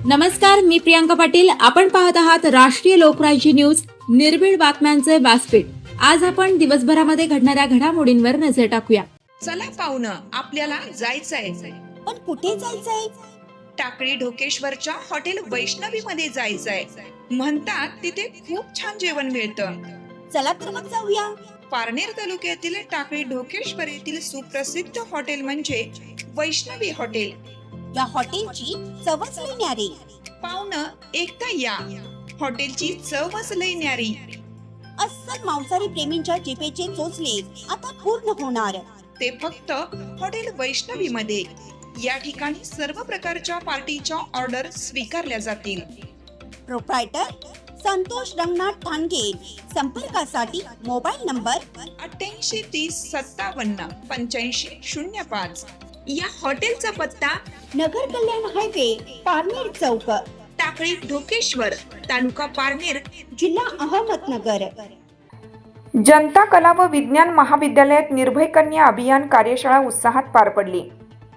नमस्कार, मी प्रियांका पाटील. आपण पाहत आहात राष्ट्रीय लोकराज्य न्यूज, निर्भीड बातम्यांचे व्यासपीठ. आज आपण दिवसभरामध्ये घडणाऱ्या घडामोडींवर नजर टाकूया. चला पाहुणं, आपल्याला जायचंय. पण कुठे जायचंय? टाकळी ढोकेश्वरच्या हॉटेल वैष्णवी मध्ये जायचंय. म्हणतात तिथे खूप छान जेवण मिळतं. चला तर मग जाऊया. पारनेर तालुक्यातील टाकळी ढोकेश्वर येथील सुप्रसिद्ध हॉटेल म्हणजे वैष्णवी हॉटेल. या हॉटेलची चवच लई न्यारी. पाहुणं, एकदा या. हॉटेलची चवच लई न्यारी. अस्सल मांसाहारी प्रेमींच्या जिभेचे चोचले आता पूर्ण होणार. ते फक्त हॉटेल वैष्णवी मध्ये. या ठिकाणी सर्व प्रकारच्या पार्टीच्या ऑर्डर स्वीकारल्या जातील. प्रोप्रायटर संतोष रंगनाथ ठाणगे. संपर्कासाठी मोबाईल नंबर 8830578505. या हॉटेलचा पत्ता नगर कल्याण हायवे, पारनेर चौक, टाकळी ढोकेश्वर, तालुका पारनेर, जिल्हा अहमदनगर. जनता कला व विज्ञान महाविद्यालयात निर्भय कन्या अभियान कार्यशाळा उत्साहात पार पडली.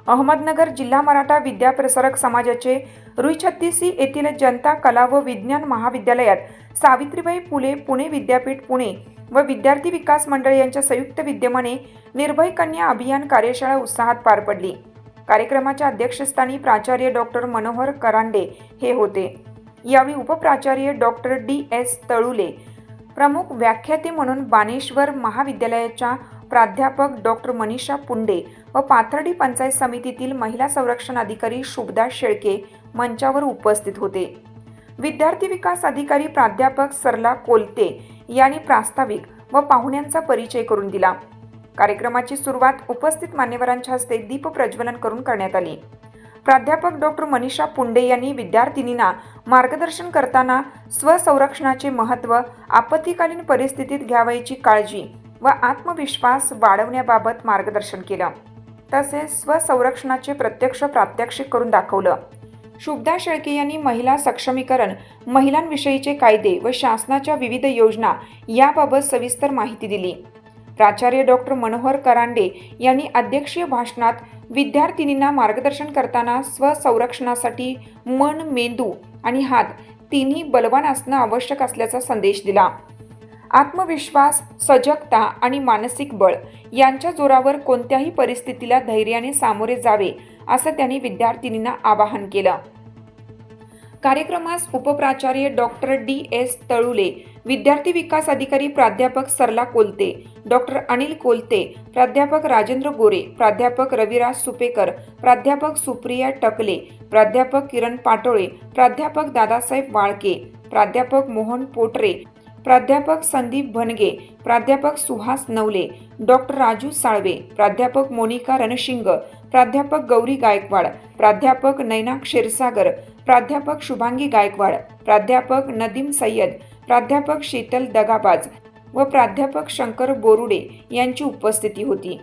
अहमदनगर जिल्हा मराठा विद्याप्रसारक समाजाचे रुईछत्तीसी येथील जनता कला व विज्ञान महाविद्यालयात सावित्रीबाई फुले पुणे विद्यापीठ पुणे व विद्यार्थी विकास मंडळ यांच्या संयुक्त विद्यमाने निर्भय कन्या अभियान कार्यशाळा उत्साहात पार पडली. कार्यक्रमाच्या अध्यक्षस्थानी प्राचार्य डॉक्टर मनोहर करांडे हे होते. यावेळी उपप्राचार्य डॉक्टर DS तळुले, प्रमुख व्याख्याते म्हणून बाणेश्वर महाविद्यालयाच्या प्राध्यापक डॉक्टर मनीषा पुंडे व पाथर्डी पंचायत समितीतील महिला संरक्षण अधिकारी शुभदा शेळके मंचावर उपस्थित होते. विद्यार्थी विकास अधिकारी प्राध्यापक सरला कोलते यांनी प्रास्ताविक व पाहुण्यांचा परिचय करून दिला. कार्यक्रमाची सुरुवात उपस्थित मान्यवरांच्या हस्ते दीप प्रज्वलन करून करण्यात आली. प्राध्यापक डॉक्टर मनीषा पुंडे यांनी विद्यार्थिनींना मार्गदर्शन करताना स्वसंरक्षणाचे महत्त्व, आपत्कालीन परिस्थितीत घ्यावयाची काळजी व आत्मविश्वास वाढवण्याबाबत मार्गदर्शन केलं. तसेच स्वसंरक्षणाचे प्रत्यक्ष प्रात्यक्षिक करून दाखवलं. शुभदा शेळके यांनी महिला सक्षमीकरण, महिलांविषयीचे कायदे व शासनाच्या विविध योजना याबाबत सविस्तर माहिती दिली. प्राचार्य डॉक्टर मनोहर करांडे यांनी अध्यक्षीय भाषणात विद्यार्थिनींना मार्गदर्शन करताना स्वसंरक्षणासाठी मन, मेंदू आणि हात तिन्ही बलवान असणं आवश्यक असल्याचा संदेश दिला. आत्मविश्वास, सजगता आणि मानसिक बळ यांच्या जोरावर कोणत्याही परिस्थितीला धैर्याने सामोरे जावे असं त्यांनी विद्यार्थिनींना आवाहन केलं. कार्यक्रमास उपप्राचार्य डॉक्टर DS तळुले, विद्यार्थी विकास अधिकारी प्राध्यापक सरला कोलते, डॉक्टर अनिल कोलते, प्राध्यापक राजेंद्र गोरे, प्राध्यापक रविराज सुपेकर, प्राध्यापक सुप्रिया टकले, प्राध्यापक किरण पाटोळे, प्राध्यापक दादासाहेब वाळके, प्राध्यापक मोहन पोटरे, प्राध्यापक संदीप भनगे, प्राध्यापक सुहास नवले, डॉक्टर राजू साळवे, प्राध्यापक मोनिका रणशिंग, प्राध्यापक गौरी गायकवाड, प्राध्यापक नैना क्षीरसागर, प्राध्यापक शुभांगी गायकवाड, प्राध्यापक नदीम सय्यद, प्राध्यापक शीतल दगाबाज व प्राध्यापक शंकर बोरुडे यांची उपस्थिती होती.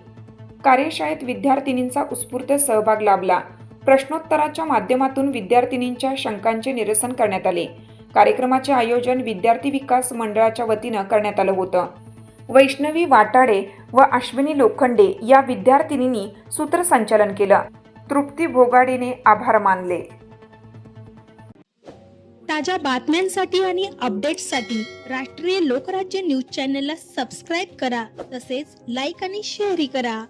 कार्यशाळेत विद्यार्थिनींचा उत्स्फूर्त सहभाग लाभला. प्रश्नोत्तराच्या माध्यमातून विद्यार्थिनींच्या शंकांचे निरसन करण्यात आले. कार्यक्रमाचे आयोजन विद्यार्थी विकास मंडळाच्या वतीनं करण्यात आलं होतं. वैष्णवी वाटाडे व अश्विनी लोखंडे या विद्यार्थिनींनी सूत्रसंचालन केलं. तृप्ती भोगाडेने आभार मानले. ताज्या बातम्यांसाठी आणि अपडेट्ससाठी राष्ट्रीय लोकराज्य न्यूज चॅनलला सबस्क्राईब करा. तसेच लाईक आणि शेअरही करा.